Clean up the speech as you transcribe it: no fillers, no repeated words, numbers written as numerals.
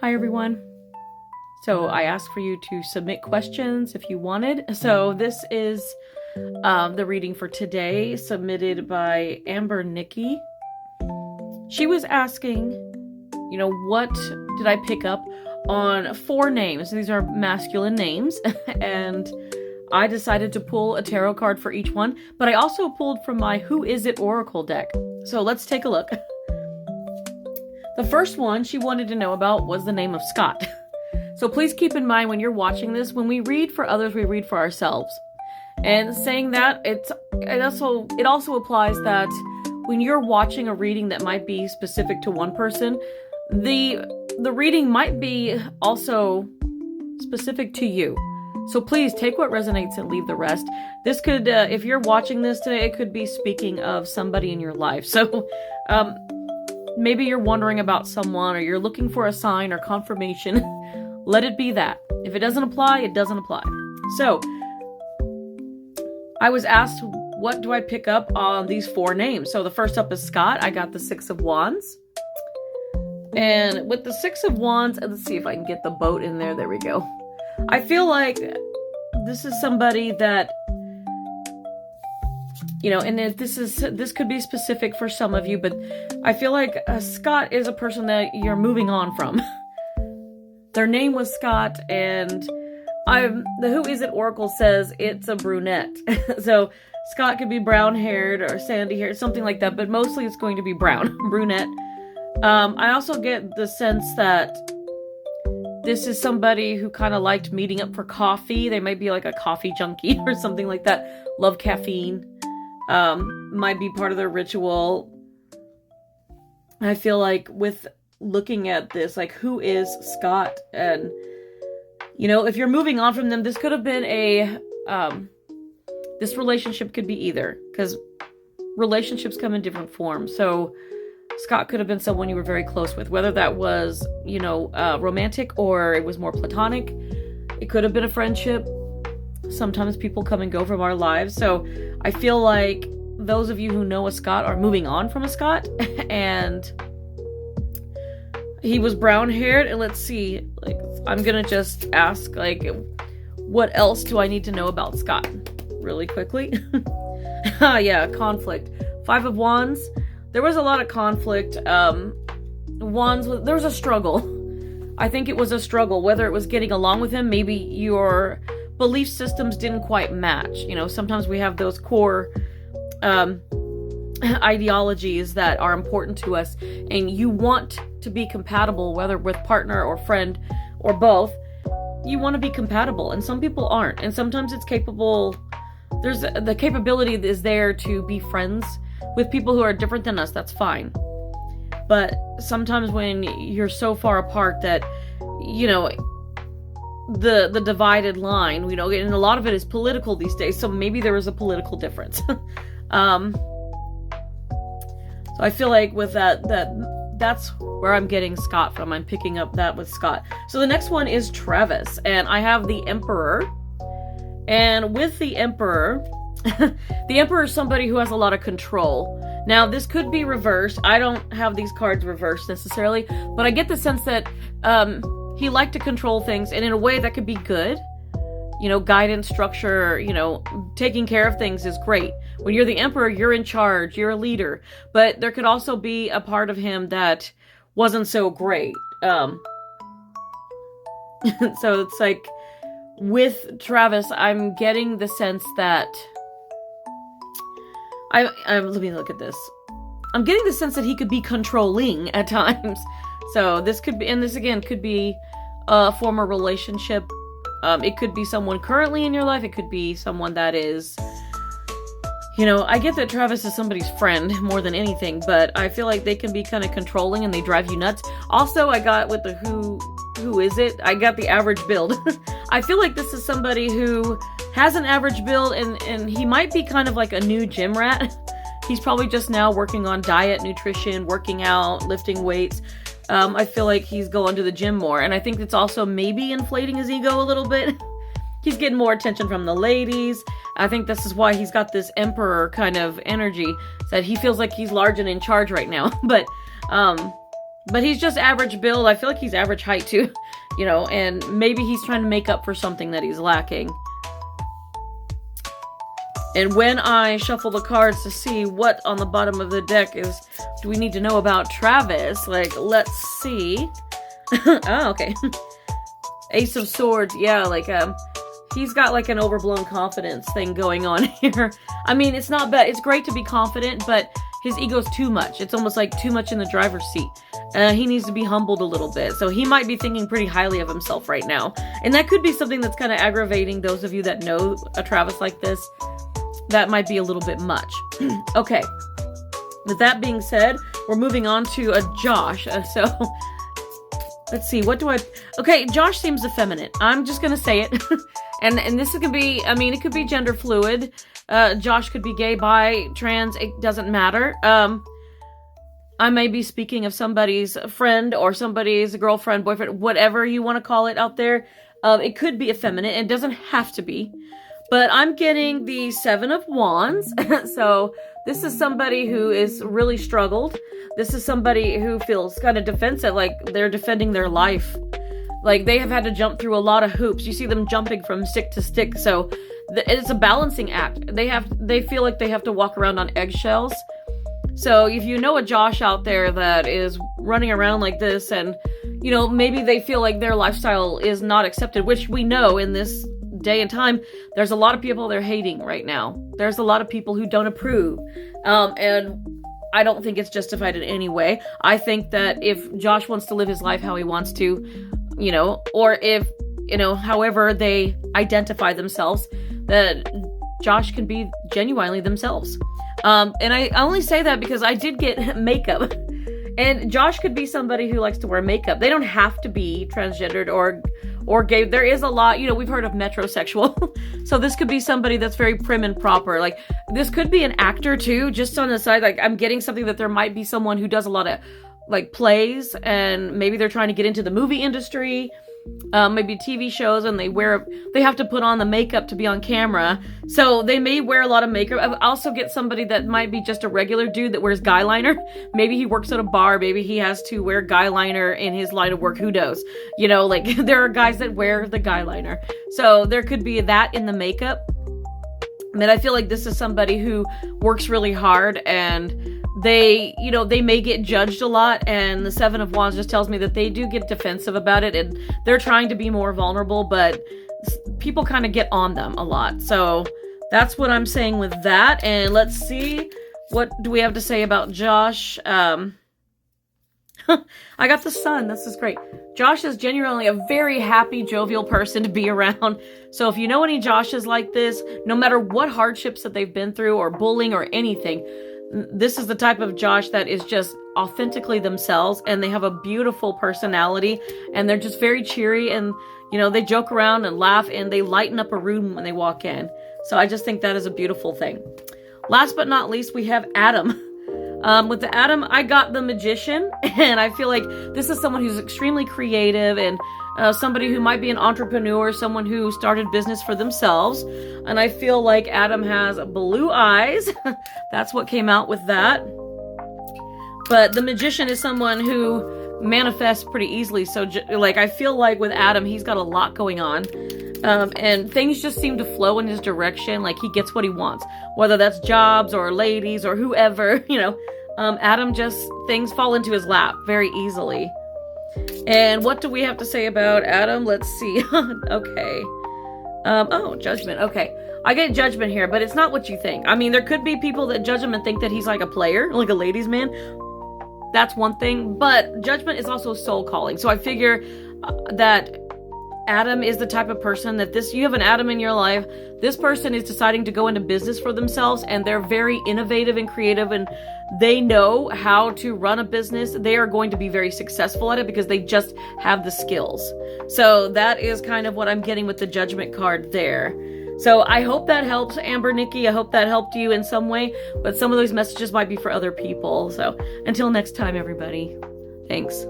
Hi everyone. So I asked for you to submit questions if you wanted. So this is the reading for today, submitted by Amber Nikki. She was asking, what did I pick up on 4 names? These are masculine names, and I decided to pull a tarot card for each one, but I also pulled from my Who Is It Oracle deck. So let's take a look. The first one she wanted to know about was the name of Scott. So please keep in mind when you're watching this, when we read for others, we read for ourselves. And saying that, it also applies that when you're watching a reading that might be specific to one person, the reading might be also specific to you. So please take what resonates and leave the rest. This could, if you're watching this today, it could be speaking of somebody in your life. So maybe you're wondering about someone, or you're looking for a sign or confirmation. Let it be that. If it doesn't apply, it doesn't apply. So I was asked, what do I pick up on these 4 names? So the first up is Scott. I got the 6 of Wands. And with the 6 of Wands, let's see if I can get the boat in there. There we go. I feel like this is somebody that, and if this could be specific for some of you, but I feel like Scott is a person that you're moving on from. Their name was Scott, and the Who Is It Oracle says it's a brunette. So Scott could be brown-haired or sandy-haired, something like that, but mostly it's going to be brown, brunette. I also get the sense that this is somebody who kind of liked meeting up for coffee. They might be like a coffee junkie or something like that. Love caffeine. Might be part of their ritual. I feel like with looking at this, like, who is Scott? And, if you're moving on from them, this could have been this relationship could be either, because relationships come in different forms. So Scott could have been someone you were very close with, whether that was, romantic or it was more platonic. It could have been a friendship. Sometimes people come and go from our lives. So I feel like those of you who know a Scott are moving on from a Scott. And he was brown-haired. And let's see, I'm going to just ask, what else do I need to know about Scott? Really quickly. Yeah, conflict. 5 of Wands. There was a lot of conflict. There was a struggle. I think it was a struggle, whether it was getting along with him. Maybe your belief systems didn't quite match. Sometimes we have those core ideologies that are important to us, and you want to be compatible, whether with partner or friend or both. You want to be compatible, and some people aren't. And sometimes it's capable. The capability is there to be friends with people who are different than us. That's fine. But sometimes when you're so far apart that, the divided line, and a lot of it is political these days, so maybe there is a political difference. So I feel like with that's where I'm getting Scott from. I'm picking up that with Scott. So the next one is Travis, and I have the Emperor. And with the Emperor, the Emperor is somebody who has a lot of control. Now, this could be reversed. I don't have these cards reversed necessarily, but I get the sense that he liked to control things, and in a way that could be good. Guidance, structure, taking care of things is great. When you're the Emperor, you're in charge, you're a leader. But there could also be a part of him that wasn't so great. So it's like, with Travis, I'm getting the sense that let me look at this. I'm getting the sense that he could be controlling at times. So this could be, and this again could be a former relationship. It could be someone currently in your life. It could be someone that is, I get that Travis is somebody's friend more than anything, but I feel like they can be kind of controlling and they drive you nuts. Also, I got with the who is it? I got the average build. I feel like this is somebody who has an average build, and he might be kind of like a new gym rat. He's probably just now working on diet, nutrition, working out, lifting weights. I feel like he's going to the gym more, and I think it's also maybe inflating his ego a little bit. He's getting more attention from the ladies. I think this is why he's got this Emperor kind of energy, that he feels like he's large and in charge right now. But But he's just average build. I feel like he's average height too, you know, and maybe he's trying to make up for something that he's lacking. And when I shuffle the cards to see what on the bottom of the deck do we need to know about Travis? Like, let's see. Oh, okay. Ace of Swords. Yeah, like, he's got like an overblown confidence thing going on here. I mean, it's not bad. It's great to be confident, but his ego's too much. It's almost like too much in the driver's seat. He needs to be humbled a little bit. So he might be thinking pretty highly of himself right now. And that could be something that's kind of aggravating those of you that know a Travis like this. That might be a little bit much. Okay. With that being said, we're moving on to a Josh. So let's see. What do I... Okay, Josh seems effeminate. I'm just going to say it. and this could be... I mean, it could be gender fluid. Josh could be gay, bi, trans. It doesn't matter. I may be speaking of somebody's friend or somebody's girlfriend, boyfriend, whatever you want to call it out there. It could be effeminate. It doesn't have to be. But I'm getting the Seven of Wands. So this is somebody who is really struggled. This is somebody who feels kind of defensive, like they're defending their life. Like they have had to jump through a lot of hoops. You see them jumping from stick to stick. So it's a balancing act. They feel like they have to walk around on eggshells. So if you know a Josh out there that is running around like this and, you know, maybe they feel like their lifestyle is not accepted, which we know in this day and time, there's a lot of people they're hating right now. There's a lot of people who don't approve. And I don't think it's justified in any way. I think that if Josh wants to live his life how he wants to, you know, or if, you know, however they identify themselves, that Josh can be genuinely themselves. And I only say that because I did get makeup. And Josh could be somebody who likes to wear makeup. They don't have to be transgendered or gay. There is a lot, you know, we've heard of metrosexual. So this could be somebody that's very prim and proper. Like, this could be an actor too, just on the side. Like, I'm getting something that there might be someone who does a lot of, like, plays, and maybe they're trying to get into the movie industry. Maybe TV shows, and they have to put on the makeup to be on camera, so they may wear a lot of makeup. I also get somebody that might be just a regular dude that wears guy liner. Maybe he works at a bar, maybe he has to wear guy liner in his line of work. Who knows? You know, like, there are guys that wear the guy liner, so there could be that in the makeup. I mean, I feel like this is somebody who works really hard, and they, you know, they may get judged a lot, and the Seven of Wands just tells me that they do get defensive about it, and they're trying to be more vulnerable, but people kind of get on them a lot. So that's what I'm saying with that. And let's see, what do we have to say about Josh? I got the Sun. This is great. Josh is genuinely a very happy, jovial person to be around. So if you know any Joshes like this, no matter what hardships that they've been through or bullying or anything, this is the type of Josh that is just authentically themselves, and they have a beautiful personality, and they're just very cheery, and, you know, they joke around and laugh, and they lighten up a room when they walk in. So I just think that is a beautiful thing. Last but not least, we have Adam. With the Adam, I got the Magician, and I feel like this is someone who's extremely creative, and somebody who might be an entrepreneur, someone who started business for themselves. And I feel like Adam has blue eyes. That's what came out with that. But the Magician is someone who manifests pretty easily. So, like, I feel like with Adam, he's got a lot going on. And things just seem to flow in his direction. Like, he gets what he wants, whether that's jobs or ladies or whoever, you know. Adam things fall into his lap very easily. And what do we have to say about Adam? Let's see. Okay. Oh, Judgment. Okay. I get Judgment here, but it's not what you think. I mean, there could be people that judge him and think that he's like a player, like a ladies' man. That's one thing. But Judgment is also soul calling. So I figure that Adam is the type of person that you have an Adam in your life. This person is deciding to go into business for themselves, and they're very innovative and creative, and they know how to run a business. They are going to be very successful at it because they just have the skills. So that is kind of what I'm getting with the Judgment card there. So I hope that helps, Amber Nikki. I hope that helped you in some way, but some of those messages might be for other people. So until next time, everybody. Thanks.